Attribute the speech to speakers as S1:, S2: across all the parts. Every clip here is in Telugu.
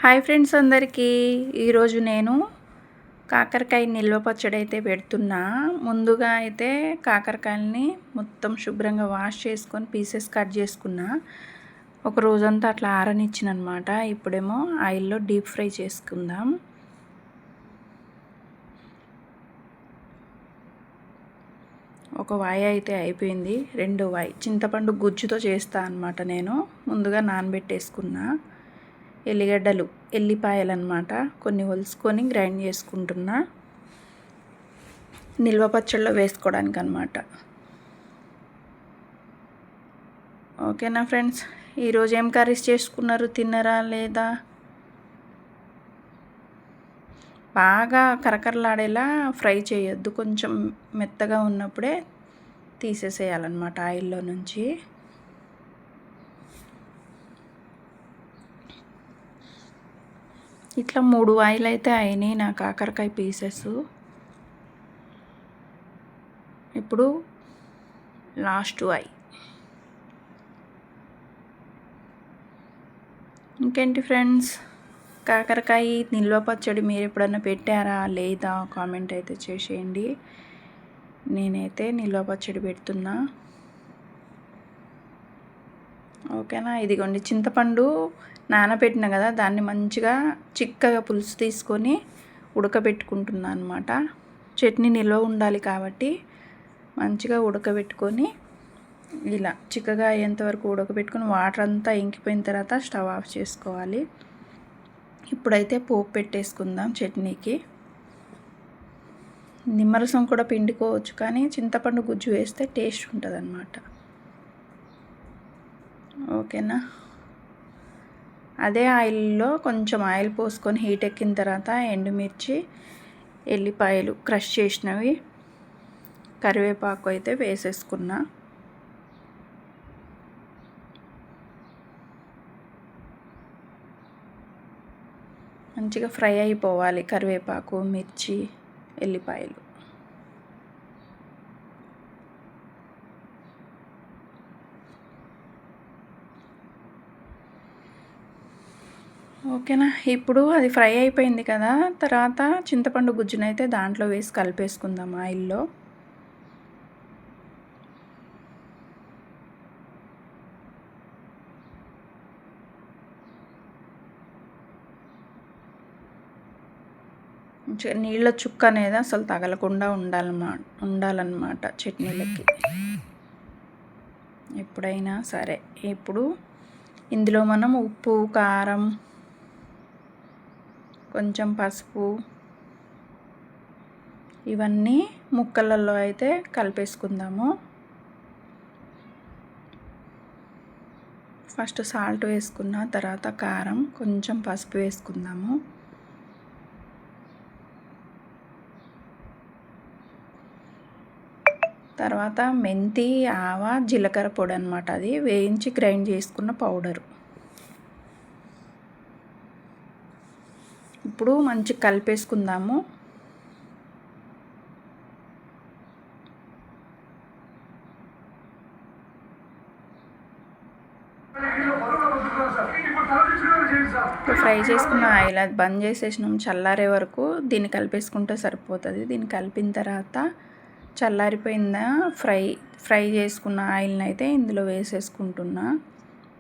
S1: హాయ్ ఫ్రెండ్స్ అందరికీ ఈరోజు నేను కాకరకాయ నిల్వ పచ్చడి అయితే పెడుతున్నా. ముందుగా అయితే కాకరకాయలని మొత్తం శుభ్రంగా వాష్ చేసుకొని పీసెస్ కట్ చేసుకున్నా. ఒక రోజంతా అట్లా ఆరనిచ్చిన అనమాట. ఇప్పుడేమో ఆయిల్లో డీప్ ఫ్రై చేసుకుందాం. ఒక వాయి అయితే అయిపోయింది. రెండో వాయి చింతపండు గుజ్జుతో చేస్తా అనమాట. నేను ముందుగా నానబెట్టేసుకున్నా. ఎల్లిగడ్డలు ఎల్లిపాయలు అన్నమాట, కొన్ని ఒలుసుకొని గ్రైండ్ చేసుకుంటున్నా నిల్వ పచ్చళ్ళలో వేసుకోవడానికి అనమాట. ఓకేనా ఫ్రెండ్స్, ఈరోజు ఏం కర్రీస్ చేసుకున్నారు, తిన్నారా లేదా? బాగా కరకరలాడేలా ఫ్రై చేయొద్దు, కొంచెం మెత్తగా ఉన్నప్పుడే తీసేసేయాలన్నమాట ఆయిల్లో నుంచి. ఇట్లా 3 వాయిలు అయితే అయినాయి నా కాకరకాయ పీసెస్. ఇప్పుడు లాస్ట్ వాయి. ఇంకేంటి ఫ్రెండ్స్, కాకరకాయ నిల్వ పచ్చడి మీరు ఎప్పుడన్నా పెట్టారా లేదా కామెంట్ అయితే చేసేయండి. నేనైతే నిల్వ పచ్చడి పెడుతున్నా. ఓకేనా, ఇదిగోండి చింతపండు నానబెట్టిన కదా, దాన్ని మంచిగా చిక్కగా పులుసు తీసుకొని ఉడకబెట్టుకుంటున్నాను అనమాట. చట్నీ నిల్వ ఉండాలి కాబట్టి మంచిగా ఉడకబెట్టుకొని ఇలా చిక్కగా అయ్యేంతవరకు ఉడకబెట్టుకొని వాటర్ అంతా ఇంకిపోయిన తర్వాత స్టవ్ ఆఫ్ చేసుకోవాలి. ఇప్పుడైతే పోపు పెట్టేసుకుందాం చట్నీకి. నిమ్మరసం కూడా పిండుకోవచ్చు, కానీ చింతపండు గుజ్జు వేస్తే టేస్ట్ ఉంటుంది అన్నమాట. ఓకేనా, అదే ఆయిల్లో కొంచెం ఆయిల్ పోసుకొని హీట్ ఎక్కిన తర్వాత ఎండుమిర్చి, ఎల్లిపాయలు క్రష్ చేసినవి, కరివేపాకు అయితే వేసేసుకున్నా. మంచిగా ఫ్రై అయిపోవాలి కరివేపాకు, మిర్చి, ఎల్లిపాయలు. ఓకేనా, ఇప్పుడు అది ఫ్రై అయిపోయింది కదా, తర్వాత చింతపండు గుజ్జునైతే దాంట్లో వేసి కలిపేసుకుందాం ఆయిల్లో. నీళ్ళ చుక్క అనేది అసలు తగలకుండా ఉండాలన్నమాట చట్నీలకి ఎప్పుడైనా సరే. ఇప్పుడు ఇందులో మనం ఉప్పు, కారం, కొంచెం పసుపు ఇవన్నీ ముక్కలలో అయితే కలిపేసుకుందాము. ఫస్ట్ సాల్ట్ వేసుకున్న తర్వాత కారం, కొంచెం పసుపు వేసుకుందాము. తర్వాత మెంతి, ఆవ, జీలకర్ర పొడి అన్నమాట, అది వేయించి గ్రైండ్ చేసుకున్న పౌడరు. ఇప్పుడు మంచిగా కలిపేసుకుందాము. ఫ్రై చేసుకున్న ఆయిల్ అది బంద్ చేసేసినాం. చల్లారే వరకు దీన్ని కలిపేసుకుంటే సరిపోతుంది. దీన్ని కలిపిన తర్వాత చల్లారిపోయిందా ఫ్రై చేసుకున్న ఆయిల్ని అయితే ఇందులో వేసేసుకుంటున్నా.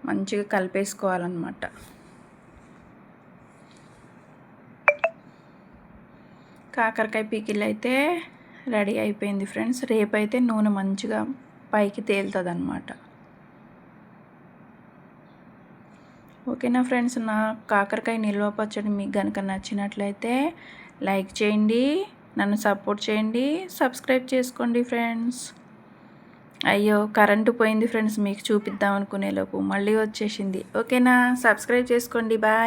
S1: మంచిగా కలిపేసుకోవాలన్నమాట. కాకరకాయ పికిల్ అయితే రెడీ అయిపోయింది ఫ్రెండ్స్. రేపైతే నూనె మంచిగా పైకి తేలుతుంది అన్నమాట. ఓకేనా ఫ్రెండ్స్, నా కాకరకాయ నిల్వ పచ్చడి మీకు కనుక నచ్చినట్లయితే లైక్ చేయండి, నన్ను సపోర్ట్ చేయండి, సబ్స్క్రైబ్ చేసుకోండి ఫ్రెండ్స్. అయ్యో కరెంటు పోయింది ఫ్రెండ్స్, మీకు చూపిద్దాం అనుకునేలోపు మళ్ళీ వచ్చేసింది. ఓకేనా, సబ్స్క్రైబ్ చేసుకోండి. బాయ్.